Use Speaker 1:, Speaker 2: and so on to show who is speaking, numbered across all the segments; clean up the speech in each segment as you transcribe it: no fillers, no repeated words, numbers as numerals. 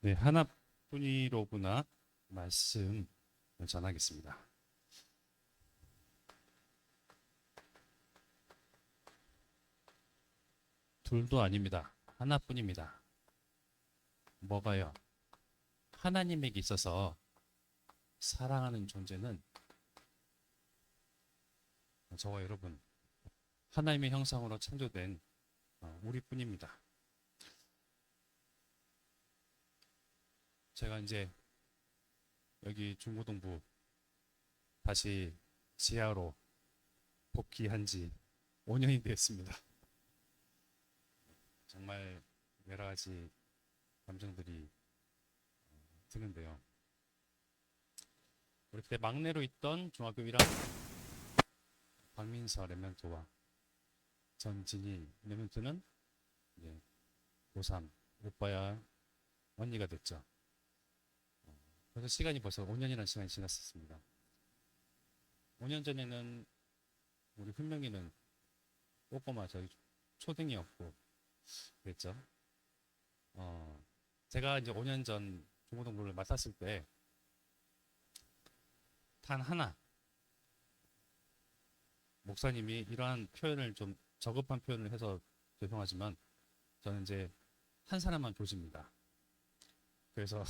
Speaker 1: 네, 하나뿐이로구나 말씀을 전하겠습니다. 둘도 아닙니다. 하나뿐입니다. 뭐가요? 하나님에게 있어서 사랑하는 존재는 저와 여러분, 하나님의 형상으로 창조된 우리뿐입니다. 제가 이제 여기 중고등부 다시 지하로 복귀한 지 5년이 됐습니다. 정말 여러 가지 감정들이 드는데요. 우리 그때 막내로 있던 중학교 1학년 박민서 랩런트와 전진희 랩런트는 이제 고3 오빠야 언니가 됐죠. 그래서 시간이 벌써 5년이라는 시간이 지났었습니다. 5년 전에는 우리 훈명이는 꼬꼬마 저희 초등이었고 그랬죠. 제가 이제 5년 전 중고등부를 맡았을 때 단 하나 목사님이 이러한 표현을 좀 저급한 표현을 해서 죄송하지만 저는 이제 한 사람만 조집니다. 그래서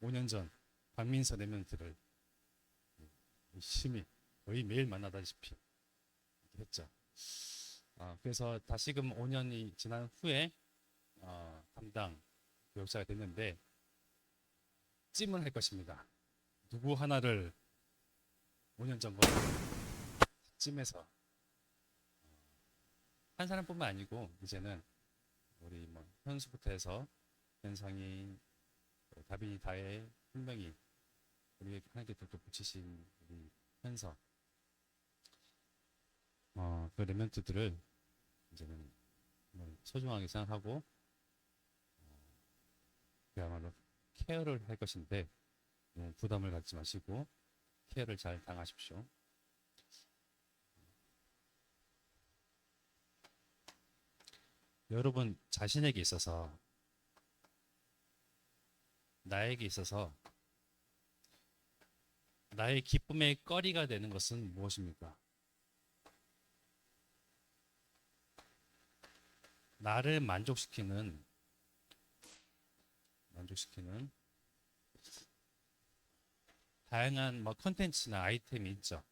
Speaker 1: 5년 전 박민서 랩런트를 열심히 거의 매일 만나다시피 했죠. 그래서 다시금 5년이 지난 후에 담당 교육자가 됐는데 찜을 할 것입니다. 누구 하나를 5년 전과 찜해서 한 사람뿐만 아니고 이제는 우리 뭐 현수부터 해서 현상이 다빈이 다혜 분명히 우리 하나님께 또 붙이신 우리 현서 그 레멘트들을 이제는 소중하게 생각하고 그야말로 케어를 할 것인데 부담을 갖지 마시고 케어를 잘 당하십시오. 여러분 자신에게 있어서 나에게 있어서 나의 기쁨의 거리가 되는 것은 무엇입니까? 나를 만족시키는 다양한 컨텐츠나 아이템이 있죠.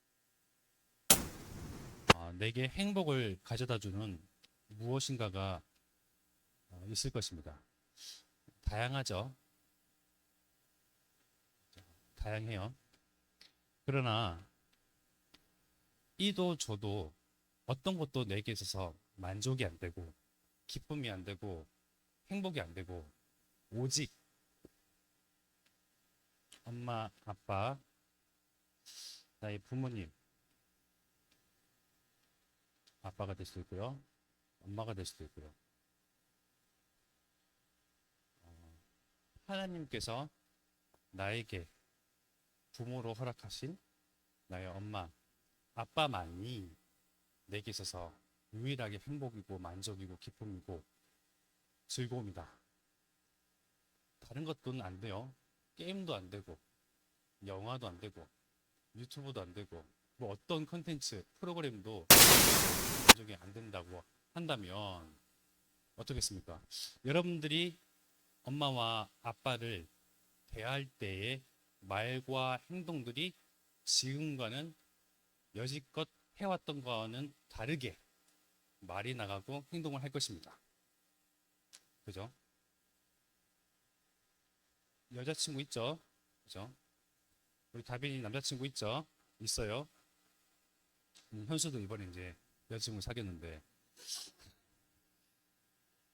Speaker 1: 내게 행복을 가져다주는 무엇인가가 있을 것입니다. 다양하죠. 다양해요. 그러나 이도 저도 어떤 것도 내게 있어서 만족이 안 되고 기쁨이 안 되고 행복이 안 되고 오직 엄마, 아빠, 나의 부모님, 아빠가 될 수도 있고요. 엄마가 될 수도 있고요. 하나님께서 나에게 부모로 허락하신 나의 엄마, 아빠만이 내게 있어서 유일하게 행복이고 만족이고 기쁨이고 즐거움이다. 다른 것들은 안 돼요. 게임도 안 되고 영화도 안 되고 유튜브도 안 되고 뭐 어떤 컨텐츠 프로그램도 만족이 안 된다고 한다면 어떻겠습니까? 여러분들이 엄마와 아빠를 대할 때의 말과 행동들이 지금과는 여지껏 해왔던 거와는 다르게 말이 나가고 행동을 할 것입니다. 그죠? 여자친구 있죠? 그죠? 우리 다빈이 남자친구 있죠? 있어요. 현수도 이번에 이제 여자친구 사귀었는데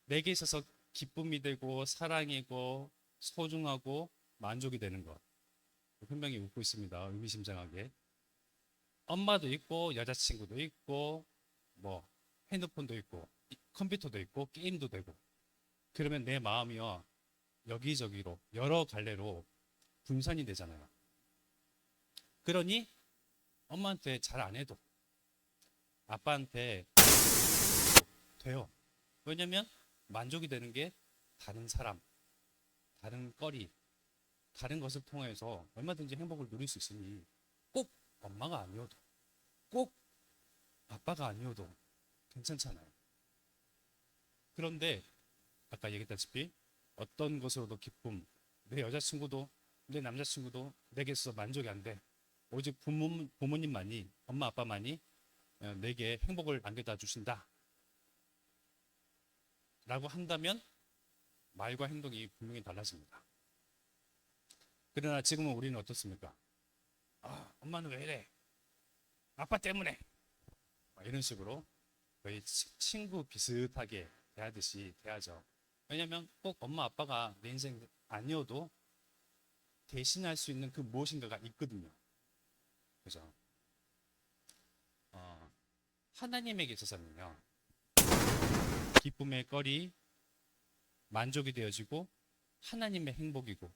Speaker 1: 내게 있어서 기쁨이 되고 사랑이고 소중하고 만족이 되는 것. 분명히 웃고 있습니다. 의미심장하게. 엄마도 있고 여자친구도 있고 뭐 핸드폰도 있고 컴퓨터도 있고 게임도 되고 그러면 내 마음이요 여기저기로 여러 갈래로 분산이 되잖아요. 그러니 엄마한테 잘 안 해도 아빠한테 돼요. 왜냐면 만족이 되는 게 다른 사람, 다른 거리, 다른 것을 통해서 얼마든지 행복을 누릴 수 있으니 꼭 엄마가 아니어도, 꼭 아빠가 아니어도 괜찮잖아요. 그런데 아까 얘기했다시피 어떤 것으로도 기쁨, 내 여자친구도 내 남자친구도 내게 있어서 만족이 안 돼. 오직 부모님만이, 엄마 아빠만이 내게 행복을 안겨다 주신다 라고 한다면 말과 행동이 분명히 달라집니다. 그러나 지금은 우리는 어떻습니까? 아, 엄마는 왜 이래? 아빠 때문에 이런 식으로 거의 친구 비슷하게 대하듯이 대하죠. 왜냐하면 꼭 엄마 아빠가 내 인생 아니어도 대신할 수 있는 그 무엇인가가 있거든요. 그죠? 하나님에게 있어서는요, 기쁨의 거리, 만족이 되어지고 하나님의 행복이고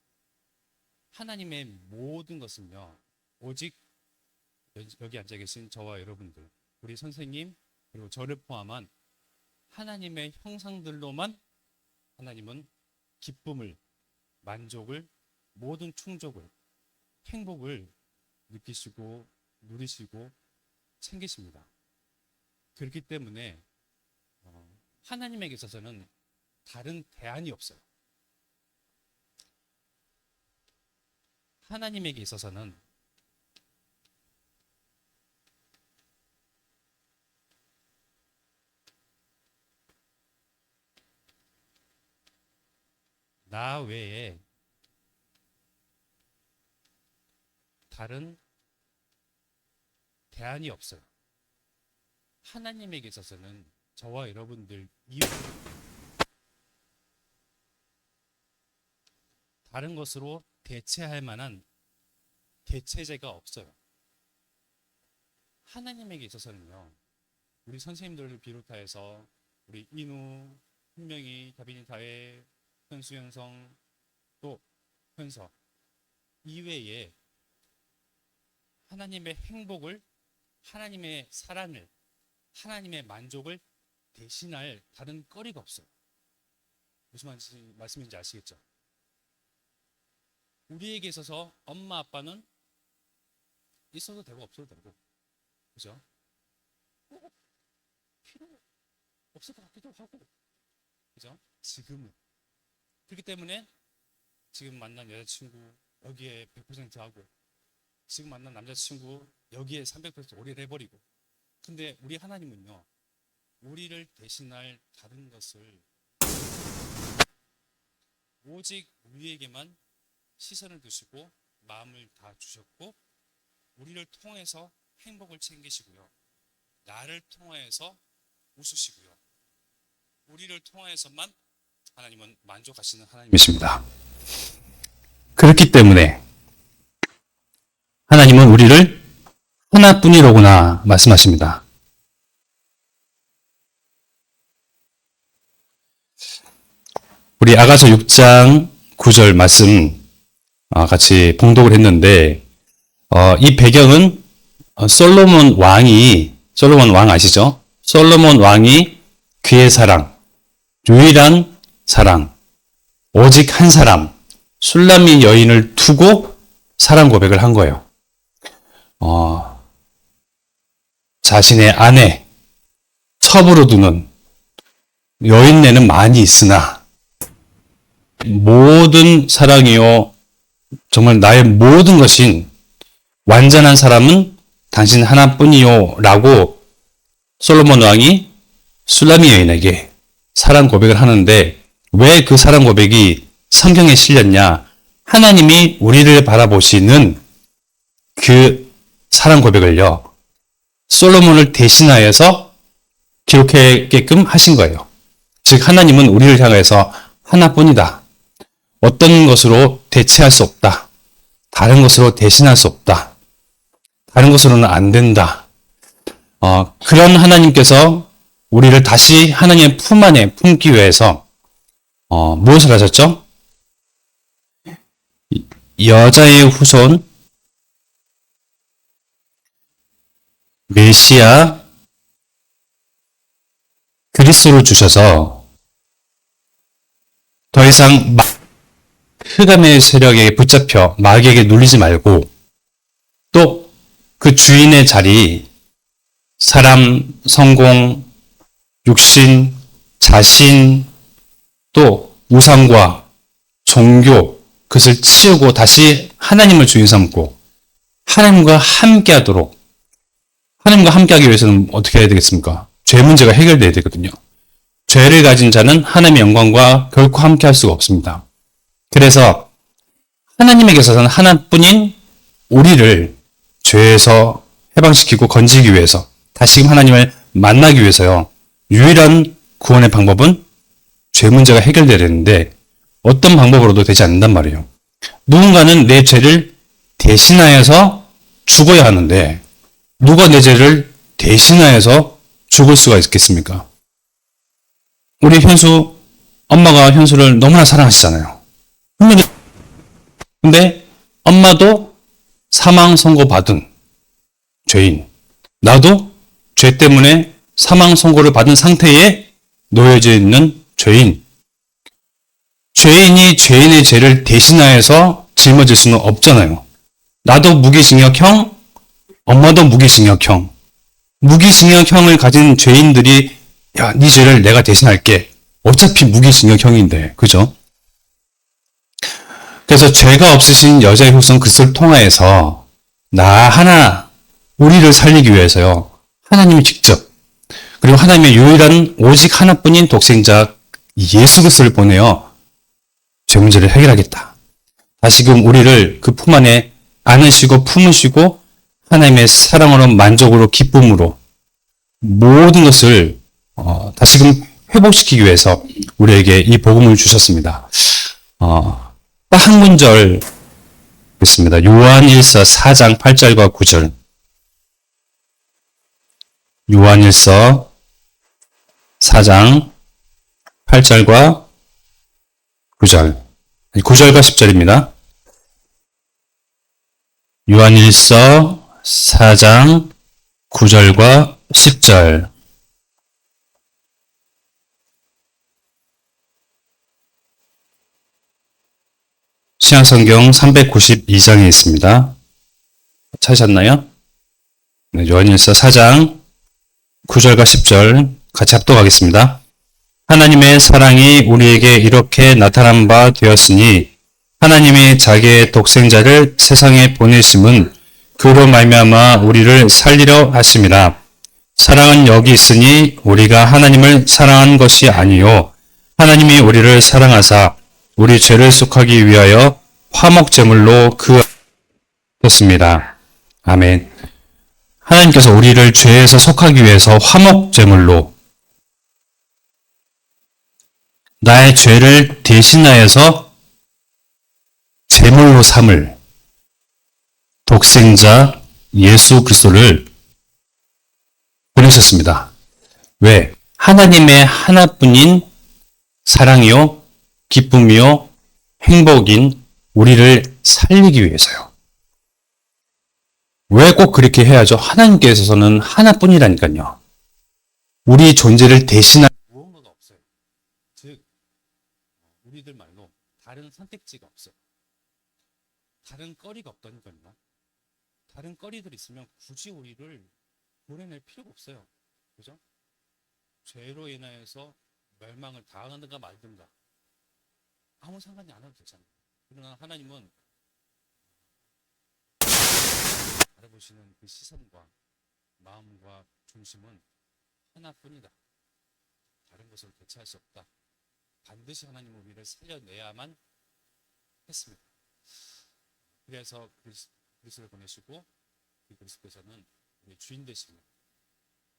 Speaker 1: 하나님의 모든 것은요, 오직 여기 앉아 계신 저와 여러분들, 우리 선생님 그리고 저를 포함한 하나님의 형상들로만 하나님은 기쁨을, 만족을, 모든 충족을, 행복을 느끼시고 누리시고 챙기십니다. 그렇기 때문에 하나님에게 있어서는 다른 대안이 없어요. 하나님에게 있어서는 나 외에 다른 대안이 없어요. 하나님에게 있어서는 저와 여러분들 이외 다른 것으로 대체할 만한 대체제가 없어요. 하나님에게 있어서는요, 우리 선생님들을 비롯하여서 우리 인우, 훈명이, 다빈이, 다혜, 현수, 현성, 또 현서 이외에 하나님의 행복을, 하나님의 사랑을, 하나님의 만족을 대신할 다른 거리가 없어요. 무슨 말씀인지 아시겠죠? 우리에게 있어서 엄마 아빠는 있어도 되고 없어도 되고, 그죠? 필요 없을 것 같기도 하고, 그죠? 지금은. 그렇기 때문에 지금 만난 여자친구 여기에 100% 하고, 지금 만난 남자친구 여기에 300% 올인을 해버리고, 근데 우리 하나님은요, 우리를 대신할 다른 것을 오직 우리에게만 시선을 두시고 마음을 다 주셨고, 우리를 통해서 행복을 챙기시고요, 나를 통해서 웃으시고요, 우리를 통해서만 하나님은 만족하시는 하나님이십니다. 그렇기 때문에 하나님은 우리를 하나뿐이로구나 말씀하십니다. 우리 아가서 6장 9절 말씀 같이 봉독을 했는데, 이 배경은 솔로몬 왕 아시죠? 솔로몬 왕이 그의 사랑, 유일한 사랑, 오직 한 사람, 술람미 여인을 두고 사랑 고백을 한 거예요. 자신의 아내, 첩으로 두는 여인네는 많이 있으나 모든 사랑이요, 정말 나의 모든 것인 완전한 사람은 당신 하나뿐이요 라고 솔로몬 왕이 술람미 여인에게 사랑 고백을 하는데, 왜 그 사랑 고백이 성경에 실렸냐? 하나님이 우리를 바라보시는 그 사랑 고백을요, 솔로몬을 대신하여서 기록하게끔 하신 거예요. 즉 하나님은 우리를 향해서 하나뿐이다. 어떤 것으로 대체할 수 없다. 다른 것으로 대신할 수 없다. 다른 것으로는 안 된다. 그런 하나님께서 우리를 다시 하나님의 품 안에 품기 위해서 무엇을 하셨죠? 여자의 후손 메시아 그리스도를 주셔서 더 이상
Speaker 2: 흑암의 세력에 붙잡혀 마귀에게 눌리지 말고 또 그 주인의 자리, 사람, 성공, 육신, 자신, 또 우상과 종교, 그것을 치우고 다시 하나님을 주인 삼고 하나님과 함께 하도록, 하나님과 함께 하기 위해서는 어떻게 해야 되겠습니까? 죄 문제가 해결돼야 되거든요. 죄를 가진 자는 하나님의 영광과 결코 함께 할 수가 없습니다. 그래서 하나님에게서는 하나뿐인 우리를 죄에서 해방시키고 건지기 위해서 다시금 하나님을 만나기 위해서요. 유일한 구원의 방법은 죄 문제가 해결돼야 되는데 어떤 방법으로도 되지 않는단 말이에요. 누군가는 내 죄를 대신하여서 죽어야 하는데 누가 내 죄를 대신하여서 죽을 수가 있겠습니까? 우리 현수, 엄마가 현수를 너무나 사랑하시잖아요. 근데 엄마도 사망 선고 받은 죄인, 나도 죄 때문에 사망 선고를 받은 상태에 놓여져 있는 죄인. 죄인이 죄인의 죄를 대신하여서 짊어질 수는 없잖아요. 나도 무기징역형, 엄마도 무기징역형. 무기징역형을 가진 죄인들이 야, 네 죄를 내가 대신할게. 어차피 무기징역형인데, 그죠? 그래서 죄가 없으신 여자의 후손 그리스도를 통하여서 나 하나 우리를 살리기 위해서요. 하나님이 직접 그리고 하나님의 유일한 오직 하나뿐인 독생자 예수 그리스도를 보내어 죄 문제를 해결하겠다. 다시금 우리를 그 품 안에 안으시고 품으시고 하나님의 사랑으로 만족으로 기쁨으로 모든 것을 다시금 회복시키기 위해서 우리에게 이 복음을 주셨습니다. 딱 한 문절 있습니다. 요한일서 4장 8절과 9절. 요한일서 4장 8절과 9절. 9절과 10절입니다. 요한일서 4장 9절과 10절. 신약성경 392장에 있습니다. 찾으셨나요? 네, 요한일서 4장 9절과 10절 같이 합독하겠습니다. 하나님의 사랑이 우리에게 이렇게 나타난 바 되었으니 하나님이 자기의 독생자를 세상에 보내심은 그로 말미암아 우리를 살리려 하심이라. 사랑은 여기 있으니 우리가 하나님을 사랑한 것이 아니요 하나님이 우리를 사랑하사 우리 죄를 속하기 위하여 화목제물로 그 였습니다. 아멘. 하나님께서 우리를 죄에서 속하기 위해서 화목제물로 나의 죄를 대신하여서 제물로 삼을 독생자 예수 그리스도를 보내셨습니다. 왜? 하나님의 하나뿐인 사랑이요, 기쁨이요, 행복인 우리를 살리기 위해서요. 왜 꼭 그렇게 해야죠? 하나님께서는 하나뿐이라니까요. 우리 존재를 대신할
Speaker 1: 무언가가 없어요. 즉 우리들 말로 다른 선택지가 없어요. 다른 거리가 없다니까요. 다른 거리들이 있으면 굳이 우리를 보내낼 필요가 없어요. 그죠? 죄로 인하여서 멸망을 당하든가 말든가 아무 상관이 안 해도 되잖아요. 그러나 하나님은 바라보시는 그 시선과 마음과 중심은 하나뿐이다. 다른 것을 대체할 수 없다. 반드시 하나님은 우리를 살려내야만 했습니다. 그래서 그리스도를 보내시고 그 그리스도께서는 우리 주인 되시며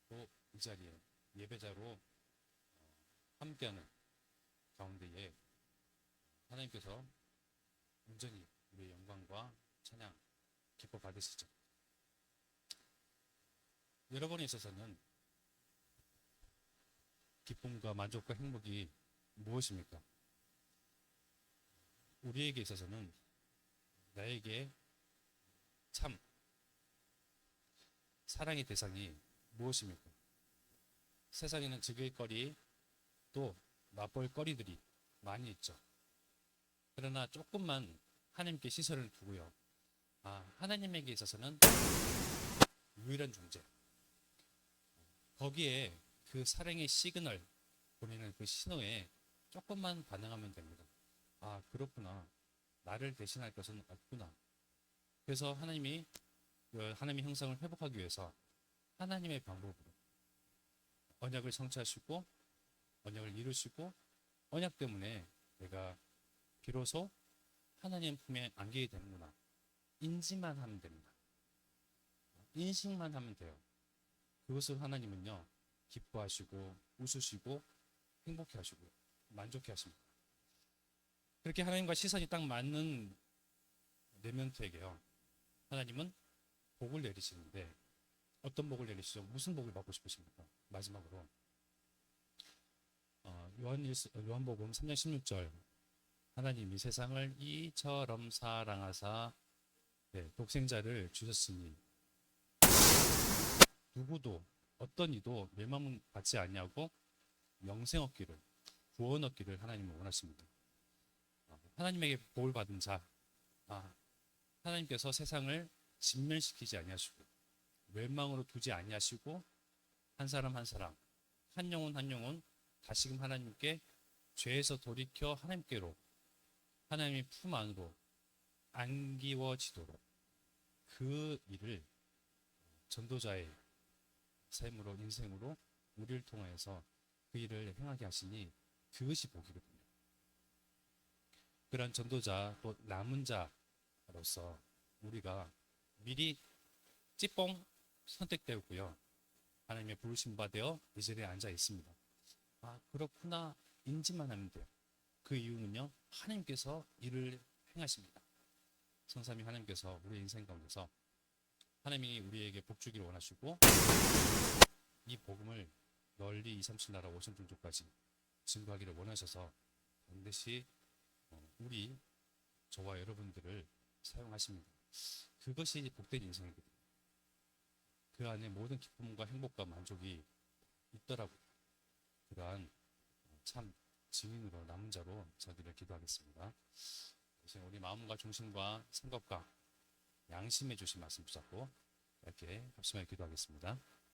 Speaker 1: 또 이 자리에 예배자로 함께하는 가운데에 하나님께서 온전히 우리의 영광과 찬양 기뻐 받으시죠. 여러분에 있어서는 기쁨과 만족과 행복이 무엇입니까? 우리에게 있어서는 나에게 참 사랑의 대상이 무엇입니까? 세상에는 즐길 거리 또 맛볼 거리들이 많이 있죠. 그러나 조금만 하나님께 시선을 두고요. 하나님에게 있어서는 유일한 존재. 거기에 그 사랑의 시그널 보내는 그 신호에 조금만 반응하면 됩니다. 그렇구나. 나를 대신할 것은 없구나. 그래서 하나님이 하나님의 형상을 회복하기 위해서 하나님의 방법으로 언약을 성취하시고 언약을 이루시고 언약 때문에 내가 비로소 하나님 품에 안기게 되는구나. 인지만 하면 됩니다. 인식만 하면 돼요. 그것을 하나님은요 기뻐하시고 웃으시고 행복해 하시고 만족해 하십니다. 그렇게 하나님과 시선이 딱 맞는 레멘트에게요 하나님은 복을 내리시는데 어떤 복을 내리시죠? 무슨 복을 받고 싶으십니까? 마지막으로 요한복음 3장 16절 하나님이 세상을 이처럼 사랑하사 독생자를 주셨으니 누구도 어떤 이도 멸망받지 아니하고 영생 얻기를 구원 얻기를 하나님은 원하십니다. 하나님에게 복을 받은 자 하나님께서 세상을 진멸시키지 아니하시고 멸망으로 두지 아니하시고 한 사람 한 사람 한 영혼 한 영혼 다시금 하나님께 죄에서 돌이켜 하나님께로 하나님의 품 안으로 안기워지도록 그 일을 전도자의 삶으로 인생으로 우리를 통하여서 그 일을 행하게 하시니 그것이 복이거든요. 그러한 전도자 또 남은 자로서 우리가 미리 찌뽕 선택되었고요. 하나님의 부르심 받아 이 자리에 앉아 있습니다. 그렇구나 인지만 하면 돼요. 그 이유는요 하나님께서 일을 행하십니다. 성삼위 하나님께서 우리 인생 가운데서 하나님이 우리에게 복 주기를 원하시고 이 복음을 널리 2, 3천 나라 5천 종족까지 증거하기를 원하셔서 반드시 우리 저와 여러분들을 사용하십니다. 그것이 복된 인생이거든요. 그 안에 모든 기쁨과 행복과 만족이 있더라고요. 그러한 참 증인으로 남은 자로 저기를 기도하겠습니다. 우리 마음과 중심과 생각과 양심해 주신 말씀 붙잡고 이렇게 합심하여 기도하겠습니다.